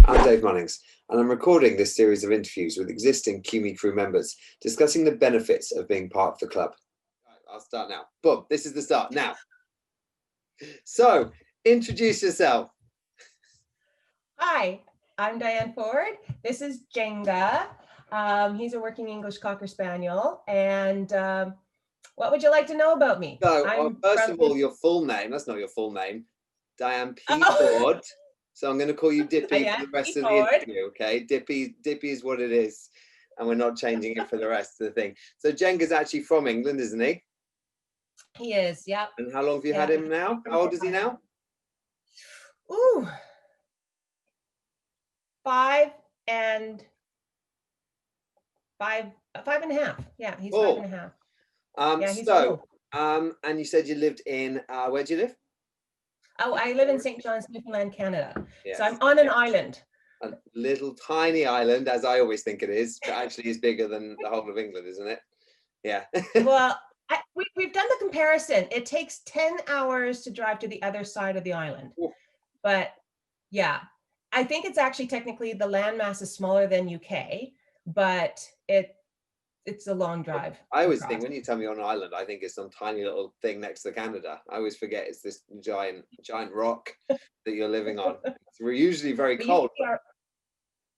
I'm Dave Munnings, and I'm recording this series of interviews with existing QME crew members discussing the benefits of being part of the club. Right, I'll start now. Boom, this is the start now. So, introduce yourself. Hi, I'm Dianne Ford. This is Jenga. He's a working English Cocker Spaniel. And what would you like to know about me? So, first of all, your full name. That's not your full name. Dianne P. Ford. So I'm going to call you Dippy for the rest of the interview, okay? Dippy is what it is, and we're not changing it for the rest of the thing. So Jenga's actually from England, isn't he? He is, yeah. And how long have you had him now? How old is he now? Ooh, 5 and a half. Yeah, he's 5 and a half. Yeah, he's old. And you said you lived in, where do you live? Oh, I live in St. John's, Newfoundland, Canada. Yes. So I'm on an island. A little tiny island, as I always think it is, but actually is bigger than the whole of England, isn't it? Yeah. Well, we've done the comparison. It takes 10 hours to drive to the other side of the island. Ooh. But yeah, I think it's actually technically the landmass is smaller than UK, but it's a long drive. I always think when you tell me on an island, I think it's some tiny little thing next to Canada. I always forget it's this giant rock that you're living on. We're usually very cold.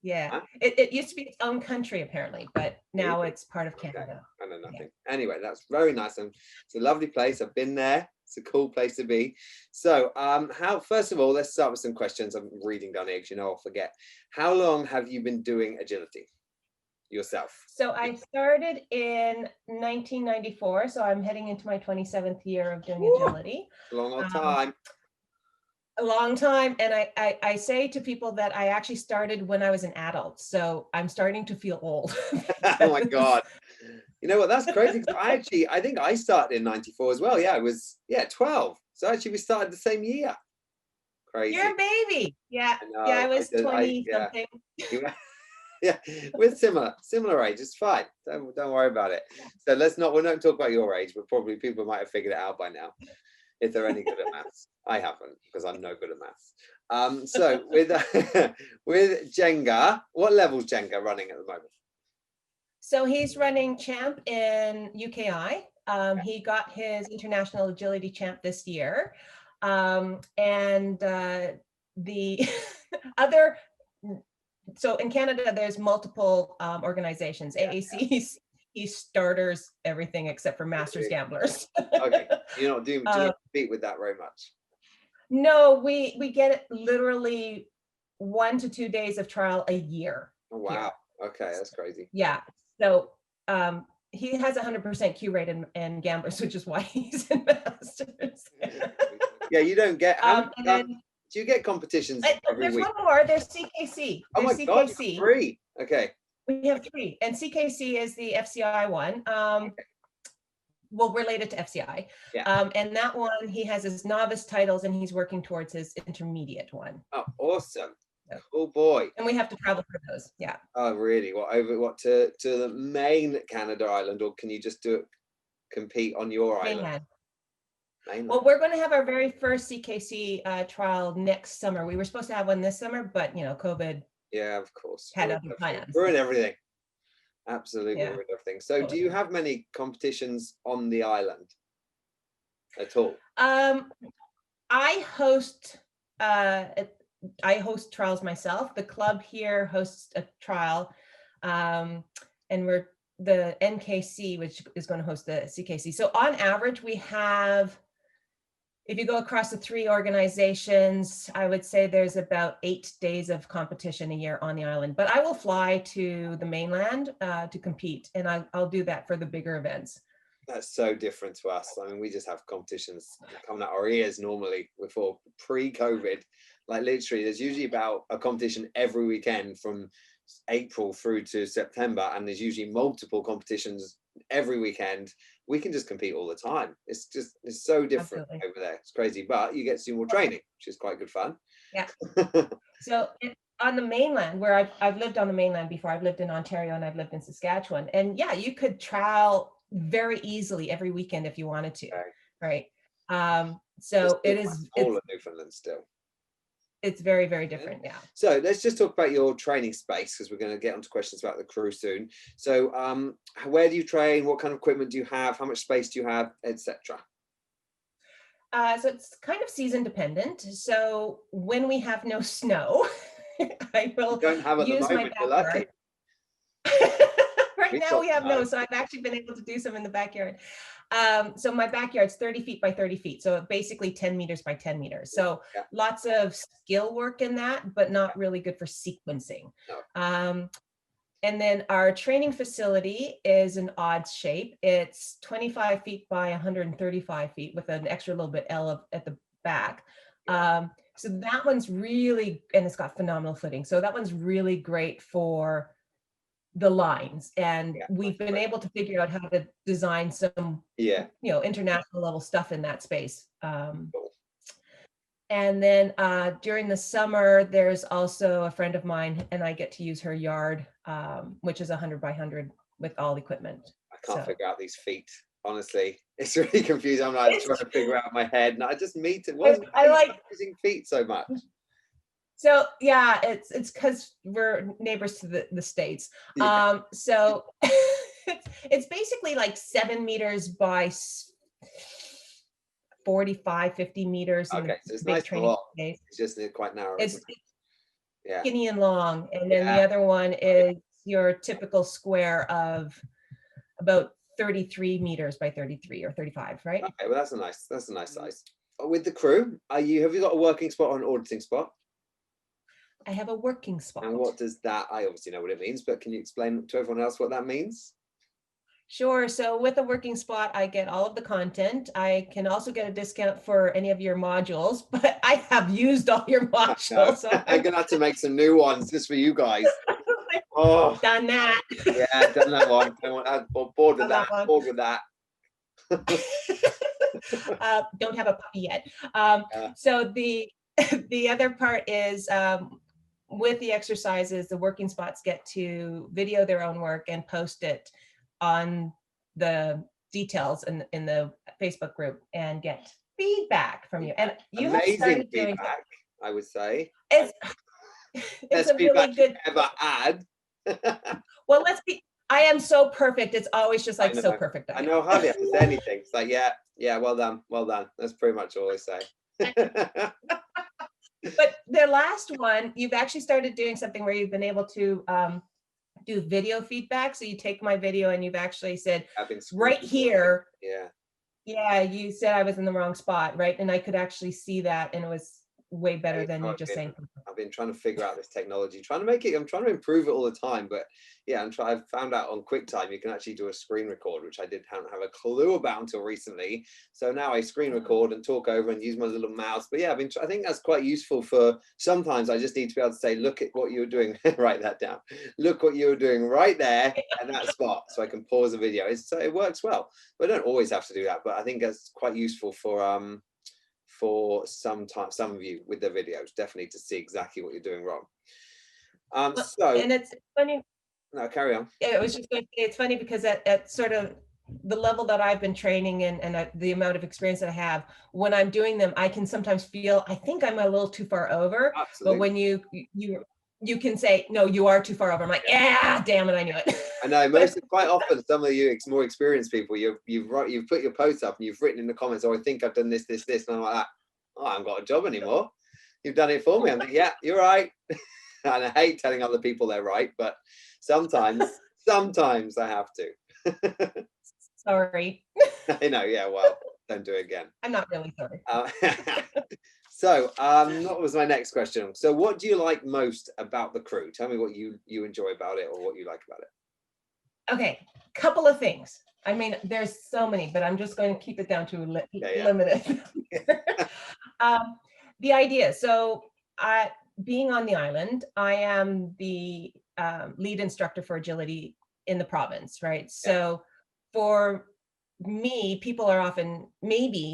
Yeah, huh? It used to be its own country apparently, but now it's part of Canada. I know nothing. Yeah. Anyway, that's very nice, and it's a lovely place. I've been there. It's a cool place to be. So, first of all, let's start with some questions. I'm reading down here because I'll forget. How long have you been doing agility yourself? So I started in 1994, so I'm heading into my 27th year of doing agility. Long time. A long time, and I say to people that I actually started when I was an adult, so I'm starting to feel old. Oh my God. You know what, that's crazy. I think I started in 94 as well. Yeah, I was 12. So actually we started the same year. Crazy. You're a baby. Yeah. I was 20 something. Yeah, we're similar age. It's fine. Don't worry about it. So we don't talk about your age, but probably people might have figured it out by now if they're any good at maths. I haven't, because I'm no good at maths. So with with Jenga, what level's Jenga running at the moment? So he's running champ in UKI. He got his international agility champ this year, and the other. So in Canada, there's multiple organizations, AACs, starters, everything except for masters gamblers. Okay, do you not compete with that very much? No, we get it literally 1 to 2 days of trial a year. Oh, wow. Here. Okay, that's crazy. Yeah. So he has 100% Q rate in gamblers, which is why he's in masters. Yeah, you don't get. Do you get competitions every week? There's one more. There's CKC. Oh my God, you have 3. Okay. We have 3, and CKC is the FCI one. Well, related to FCI. Yeah. And that one, he has his novice titles, and he's working towards his intermediate one. Oh, awesome! Oh boy. And we have to travel for those. Yeah. Oh, really? What to the main Canada island, or can you just compete on your island? Mainland. Well, we're going to have our very first CKC trial next summer. We were supposed to have one this summer, but COVID. Yeah, of course. Had other plans. Ruined everything. Absolutely ruined everything. So, do you have many competitions on the island at all? I host trials myself. The club here hosts a trial, and we're the NKC, which is going to host the CKC. So on average, we have, if you go across the 3 organizations, I would say there's about 8 days of competition a year on the island. But I will fly to the mainland to compete, and I'll do that for the bigger events. That's so different to us. I mean, we just have competitions coming out our ears normally before pre-COVID. Like literally, there's usually about a competition every weekend from April through to September, and there's usually multiple competitions every weekend. We can just compete all the time. It's so different. Absolutely. Over there. It's crazy, but you get to do more training, which is quite good fun. Yeah. So on the mainland, where I've lived on the mainland before, I've lived in Ontario and I've lived in Saskatchewan, and yeah, you could trial very easily every weekend if you wanted to. Okay. Right. So it is all of Newfoundland still. it's very, very different. Yeah. So let's just talk about your training space, because we're going to get onto questions about the crew soon. So where do you train? What kind of equipment do you have? How much space do you have, etc.? So it's kind of season dependent. So when we have no snow, I will Don't have at the use my moment. You're lucky. backyard. Right We've now got we have snow. no, so I've actually been able to do some in the backyard. So my backyard's 30 feet by 30 feet. So basically 10 meters by 10 meters. So Yeah. lots of skill work in that, but not really good for sequencing. No. And then our training facility is an odd shape. It's 25 feet by 135 feet with an extra little bit at the back. So that one's really, and it's got phenomenal footing. So that one's really great for the lines. And we've been able to figure out how to design some, international level stuff in that space. And then during the summer, there's also a friend of mine, and I get to use her yard, which is 100 by 100 with all equipment. I can't figure out these feet. Honestly, it's really confusing. I'm like trying to figure out in my head, and I just meet it. I like using feet so much. So yeah, it's because we're neighbors to the States. So it's basically like 7 meters by 45, 50 meters. Okay, so it's nice and long. It's just quite narrow. It's skinny and long. And then the other one is your typical square of about 33 meters by 33 or 35, right? Okay, well that's a nice size. With the crew, have you got a working spot or an auditing spot? I have a working spot. And what does that, I obviously know what it means, but can you explain to everyone else what that means? Sure. So with a working spot, I get all of the content. I can also get a discount for any of your modules, but I have used all your modules. So I'm going to have to make some new ones just for you guys. Done that. Yeah, done that one. I'm bored with that. Bored with that. Don't have a puppy yet. So the other part is with the exercises, the working spots get to video their own work and post it on the details in the Facebook group and get feedback from you. And you amazing feedback, I would say. It's a really good ever had. Well, I am so perfect. It's always just like so perfect. I know hardly have to say anything. It's like, yeah, well done. That's pretty much all I say. But the last one, you've actually started doing something where you've been able to do video feedback. So you take my video and you've actually said right here. Yeah, you said I was in the wrong spot, right? And I could actually see that, and it was way better than you just saying. I've been trying to figure out this technology, trying to improve it all the time. But yeah, I've found out on QuickTime you can actually do a screen record, which I didn't have a clue about until recently. So now I screen record and talk over and use my little mouse. But yeah, I think that's quite useful for sometimes I just need to be able to say, look at what you were doing. Write that down. Look what you were doing right there at that spot, so I can pause the video. It works well. But I don't always have to do that. But I think that's quite useful for some of you with the videos, definitely, to see exactly what you're doing wrong. And it's funny. No, carry on. Yeah, I was just going to say, it's funny because at sort of the level that I've been training and the amount of experience that I have, when I'm doing them, I can sometimes feel, I think I'm a little too far over. Absolutely. But when you can say, no, you are too far over. I'm like, yeah, damn it, I knew it. I know. Quite often, some of you more experienced people, you've put your post up and you've written in the comments, oh, I think I've done this, and I'm like, oh, I haven't got a job anymore. You've done it for me. I'm like, yeah, you're right. And I hate telling other people they're right, but sometimes I have to. Sorry. I know. Yeah. Well, don't do it again. I'm not really sorry. So, what was my next question? So, what do you like most about the crew? Tell me what you enjoy about it, or what you like about it. Okay, couple of things. I mean, there's so many, but I'm just going to keep it down to limited. The idea. So, being on the island, I am the lead instructor for agility in the province, right? So, for me, people are often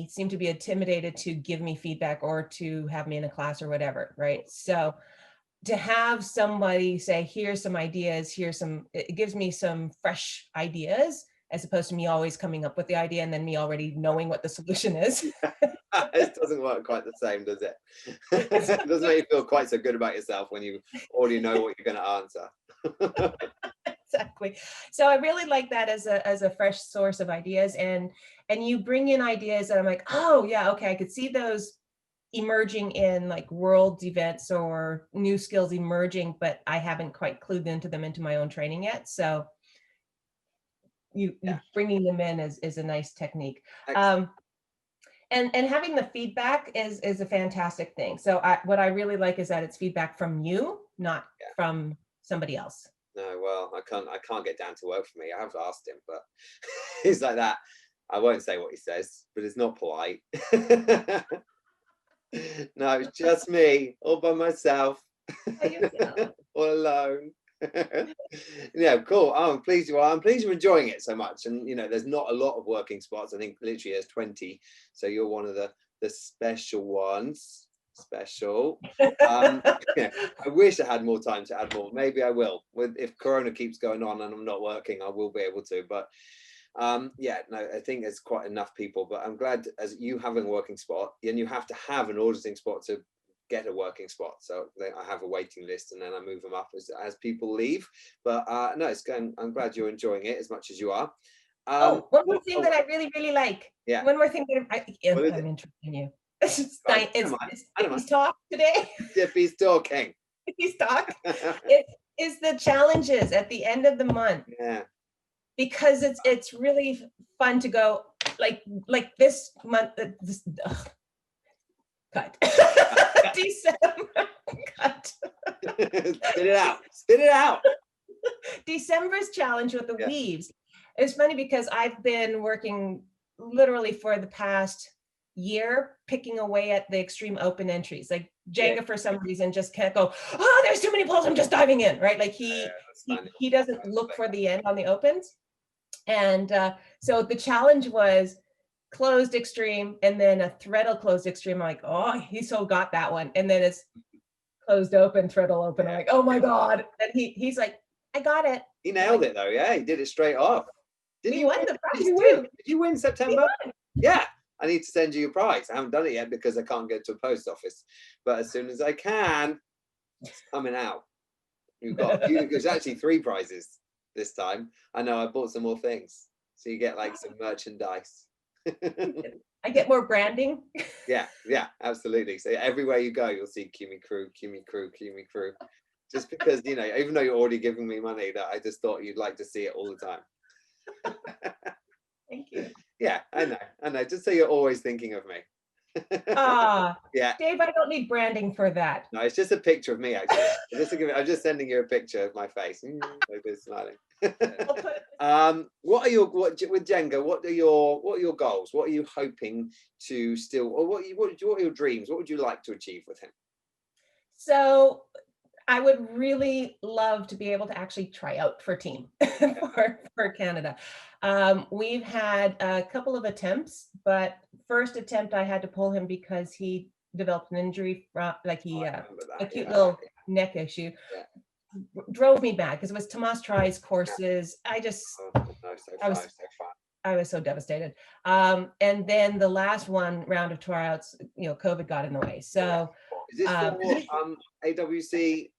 seem to be intimidated to give me feedback or to have me in a class or whatever, right? So to have somebody say, here's some ideas, it gives me some fresh ideas as opposed to me always coming up with the idea and then me already knowing what the solution is. It doesn't work quite the same, does it? It doesn't make you feel quite so good about yourself when you already know what you're going to answer. Exactly. So I really like that as a fresh source of ideas, and you bring in ideas that I'm like, oh yeah, okay, I could see those emerging in like world events or new skills emerging, but I haven't quite clued into my own training yet. So you bringing them in is a nice technique. And having the feedback is a fantastic thing. So what I really like is that it's feedback from you, not from somebody else. No, well, I can't get down to work for me. I have asked him, but he's like that. I won't say what he says, but it's not polite. No, it's just me, all by myself, all alone. Yeah, cool. Oh, I'm pleased you are. I'm pleased you're enjoying it so much. And there's not a lot of working spots. I think literally there's 20. So you're one of the special ones. Special. Yeah, I wish I had more time to add more. Maybe I will. If Corona keeps going on and I'm not working, I will be able to. But yeah, no, I think there's quite enough people. But I'm glad, as you having a working spot, and you have to have an auditing spot to get a working spot. So I have a waiting list, and then I move them up as people leave. But no, it's going. I'm glad you're enjoying it as much as you are. One more thing that I really, really like. Yeah. One more thing that I'm interrupting you. Is Dippy's talk today? Dippy's talking. Dippy's talk. Is the challenges at the end of the month. Yeah. Because it's really fun to go like this month. Cut. December. Cut. Spit it out. Spit it out. December's challenge with the weaves. It's funny because I've been working literally for the past year picking away at the extreme open entries. Like Jenga for some reason just can't go, oh, there's too many pulls, I'm just diving in, right? Like he doesn't look for the end on the opens. And so the challenge was closed extreme and then a threadle closed extreme. I'm like, oh, he so got that one. And then it's closed open, threadle open. I'm like, oh my God. And he's like, I got it. He nailed it though. Yeah, he did it straight off. Did you win the prize too? Did you win September? Yeah. I need to send you a prize. I haven't done it yet because I can't get to a post office. But as soon as I can, it's coming out. There's actually 3 prizes this time. I know, I bought some more things. So you get like some merchandise. I get more branding. Yeah, absolutely. So everywhere you go, you'll see Cumi Crew. Just because, even though you're already giving me money, that I just thought you'd like to see it all the time. Thank you. Yeah, I know. Just so you're always thinking of me. Yeah. Dave, I don't need branding for that. No, it's just a picture of me, actually. I'm just sending you a picture of my face. Like this, smiling. What with Jenga? What are your goals? What are you hoping to still, or what are your dreams? What would you like to achieve with him? So I would really love to be able to actually try out for team for Canada. We've had a couple of attempts, but first attempt I had to pull him because he developed an injury from a cute little neck issue. Drove me mad because it was Tomas Tries courses. I was so devastated. And then the last round of tryouts, COVID got in the way. So is this for AWC,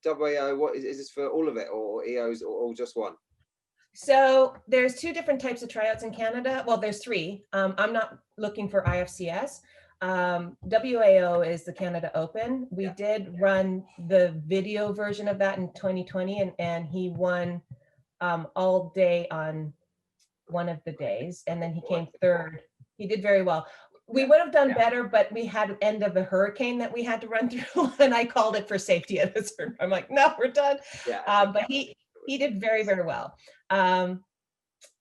WAO? What is this for all of it, or EOs, or just one? So there's 2 different types of tryouts in Canada. Well, there's 3. I'm not looking for IFCS. WAO is the Canada Open. We did run the video version of that in 2020, and he won all day on one of the days, and then he came 3rd. He did very well. We would have done better, but we had the end of a hurricane that we had to run through, and I called it for safety at a certain. I'm like, no, we're done. But he did very, very well. And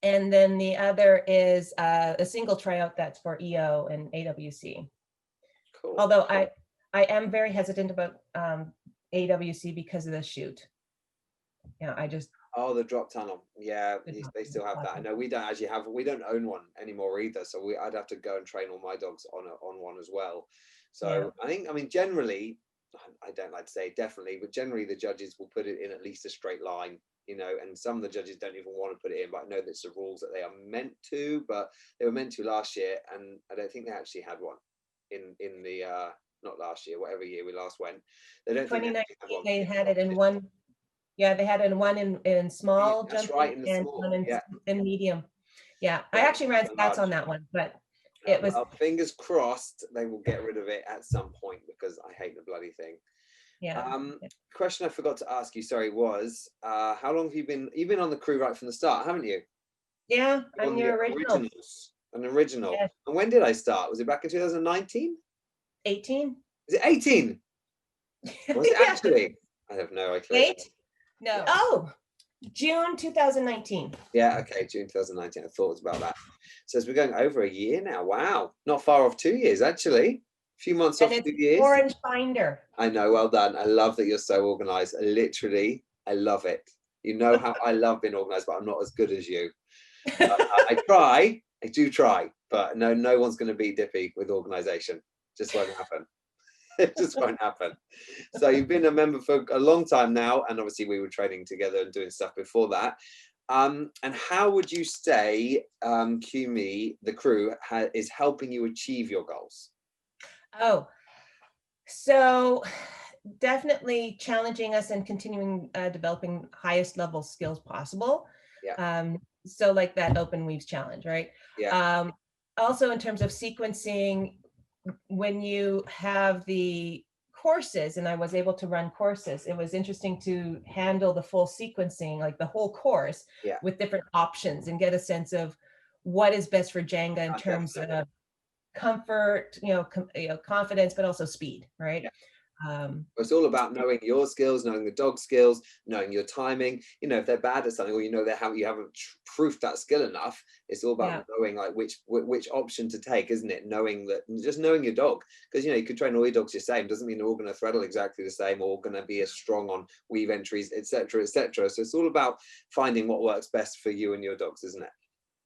then the other is a single tryout that's for EO and AWC. Cool. Although I am very hesitant about AWC because of the chute. The drop tunnel. Yeah, they still have that. I know we don't actually we don't own one anymore either. So I'd have to go and train all my dogs on one as well. So I mean, generally, I don't like to say definitely, but generally the judges will put it in at least a straight line, and some of the judges don't even want to put it in, but I know that's the rules that they are meant to, but they were meant to last year, and I don't think they actually had one in the not last year, whatever year we last went. They don't think they 2019, actually had one. they had it in one. Yeah, they had it in one in small That's right, jumping in the and small. one Yeah. in medium. Yeah, I Yeah, actually ran and stats large. on that one, but it was, Well, fingers crossed they will get rid of it at some point, because I hate the bloody thing. yeah. Question I forgot to ask you, sorry, was how long have you been? You've been on the crew right from the start, haven't you? Yeah, On I'm the your original. originals, an original. Yes. And when did I start? Was it back in 2019? 18. Is it 18? Was it Yeah. actually? I have no clue. 8? No. Oh, June 2019. Yeah, okay, June 2019. I thought it was about that. So as we're going over a year now. Wow, not far off 2 years, actually. A few months And off it's 2 years. orange binder. I know, well done. I love that you're so organized. Literally, I love it. You know how I love being organized, but I'm not as good as you. I try, I do try, but no one's going to beat Dippy with organization. Just won't happen. It just won't happen. So you've been a member for a long time now, and obviously we were training together and doing stuff before that. And how would you say QME, the crew, is helping you achieve your goals? Oh, so definitely challenging us and continuing developing highest level skills possible. Yeah. So like that open weaves challenge, right? Yeah. Also in terms of sequencing, when you have the courses, and I was able to run courses, it was interesting to handle the full sequencing, like the whole course, Yeah. with different options and get a sense of what is best for Jenga in terms Definitely. of comfort, confidence, but also speed, right? Yeah. It's all about knowing your skills, knowing the dog skills, knowing your timing. If they're bad at something, or you haven't proofed that skill enough, it's all about knowing like which option to take, isn't it? Just knowing your dog, because you could train all your dogs the same, doesn't mean they're all going to threadle exactly the same, or going to be as strong on weave entries, etc., etc. So it's all about finding what works best for you and your dogs, isn't it?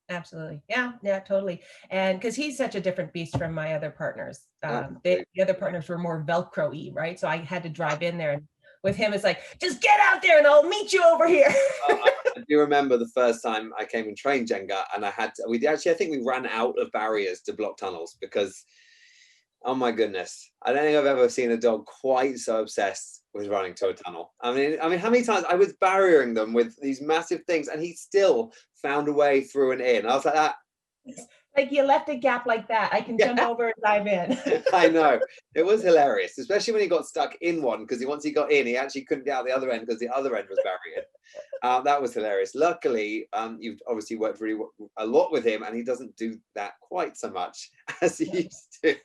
Absolutely. Yeah, totally. And because he's such a different beast from my other partners. The other partners were more Velcro-y, right? So I had to drive in there, and with him, it's like, just get out there and I'll meet you over here. I do remember the first time I came and trained Jenga, and I think we ran out of barriers to block tunnels, because, oh my goodness, I don't think I've ever seen a dog quite so obsessed with running to a tunnel. I mean, how many times I was barriering them with these massive things, and he still found a way through and in. I was like, that. Like, you left a gap like that, I can jump over and dive in. I know. It was hilarious, especially when he got stuck in one, because once he got in, he actually couldn't get out the other end because the other end was barriered. That was hilarious. Luckily, you've obviously worked really a lot with him, and he doesn't do that quite so much as he used to.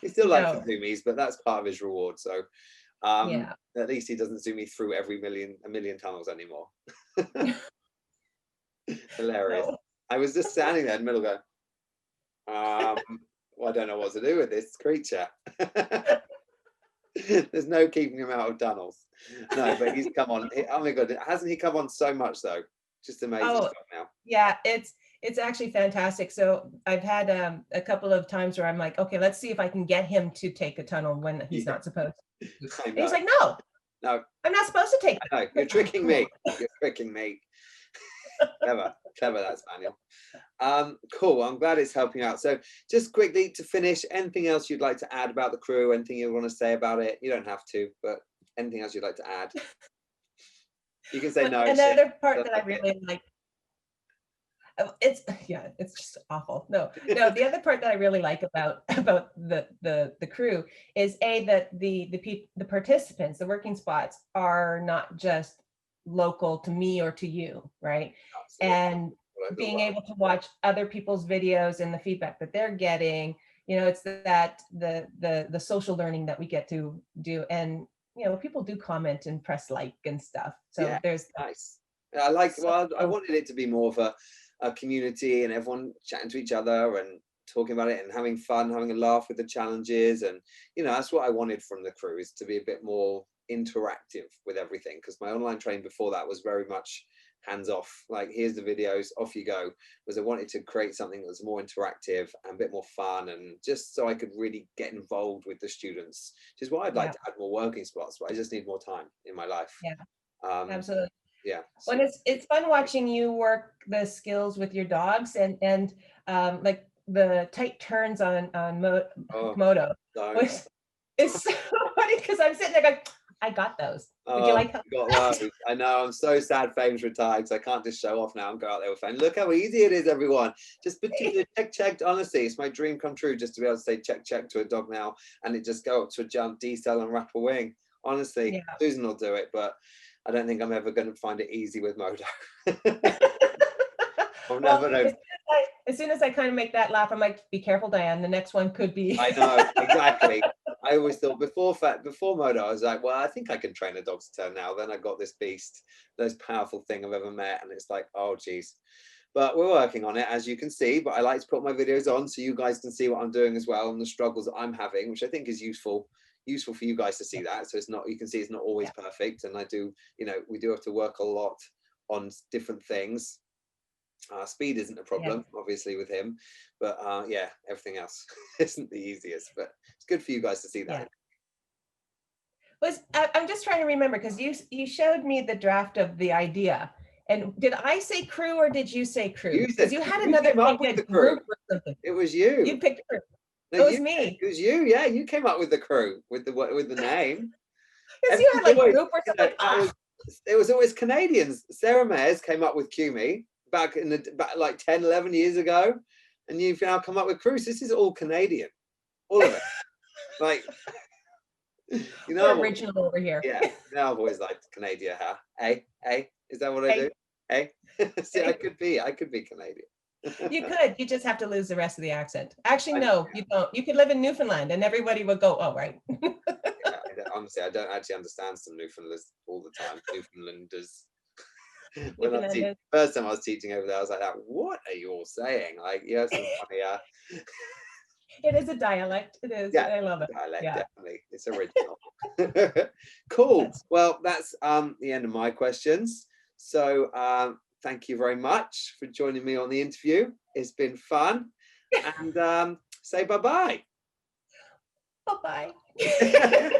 He still likes to do me's, but that's part of his reward. So at least he doesn't zoom me through a million tunnels anymore. Hilarious. No. I was just standing there in the middle going, well, I don't know what to do with this creature. There's no keeping him out of tunnels. No, but he's come on. Oh my God, hasn't he come on so much though? Just amazing stuff now. Yeah, it's actually fantastic. So I've had a couple of times where I'm like, okay, let's see if I can get him to take a tunnel when he's not supposed to. And he's like, no, I'm not supposed to take. I know, you're tricking me. You're tricking me. Clever that spaniel. Cool. I'm glad it's helping out. So just quickly to finish, anything else you'd like to add about the crew? Anything you want to say about it? You don't have to, but anything else you'd like to add? You can say no. Another part that I really like. It's just awful. No, the other part that I really like about the crew is that the participants, the working spots, are not just local to me or to you, right? Absolutely. And being able to watch other people's videos and the feedback that they're getting, it's that the social learning that we get to do, and people do comment and press like and stuff. So there's nice. I like. Well, I wanted it to be more of a community, and everyone chatting to each other and talking about it and having fun, having a laugh with the challenges, and that's what I wanted from the crew, is to be a bit more interactive with everything, because my online training before that was very much hands off, like here's the videos, off you go. Was I wanted to create something that was more interactive and a bit more fun, and just so I could really get involved with the students, which is why I'd like to add more working spots, but I just need more time in my life. Absolutely. Yeah. Well, it's fun watching you work the skills with your dogs, and like the tight turns on Komodo. It's so funny because I'm sitting there going, I got those. Would you like help? Got those. I know. I'm so sad Fame's retired because I can't just show off now and go out there with Fame. Look how easy it is, everyone. Just check. Honestly, it's my dream come true just to be able to say check to a dog now, and it just go up to a jump, decel, and wrap a wing. Honestly, Susan will do it, but I don't think I'm ever going to find it easy with Modo. As soon as I kind of make that laugh, I'm like, be careful, Diane. The next one could be. I know, exactly. I always thought before Modo, I was like, well, I think I can train a dog to turn now. Then I got this beast, the most powerful thing I've ever met. And it's like, oh, geez. But we're working on it, as you can see. But I like to put my videos on so you guys can see what I'm doing as well, and the struggles that I'm having, which I think is useful for you guys to see that. So it's not, you can see it's not always perfect. And I do, we do have to work a lot on different things. Speed isn't a problem, obviously, with him, but yeah, everything else isn't the easiest, but it's good for you guys to see that. I'm just trying to remember, because you showed me the draft of the idea, and did I say crew or did you say crew? Because you had another group or something. It was you. You picked crew. No, it was me. It was you. Yeah, you came up with the crew with the name. Because you had like group or something. It was always Canadians. Sarah Mayers came up with Cumi back like 10, 11 years ago, and you've now come up with crew. This is all Canadian, all of it. Like, we're original over here. Yeah, now I've always liked Canadian, huh? Hey, is that what I do? Hey, see, I could be Canadian. You could. You just have to lose the rest of the accent. Actually, no, you don't. You could live in Newfoundland, and everybody would go, "Oh, right." Honestly, I don't actually understand some Newfoundlanders all the time. Newfoundlanders. First time I was teaching over there, I was like, "What are you all saying?" Like, you have some funny. It is a dialect. It is. Yeah, I love it. Dialect, definitely. It's original. Cool. Well, that's the end of my questions. So thank you very much for joining me on the interview. It's been fun. And say bye-bye. Bye-bye.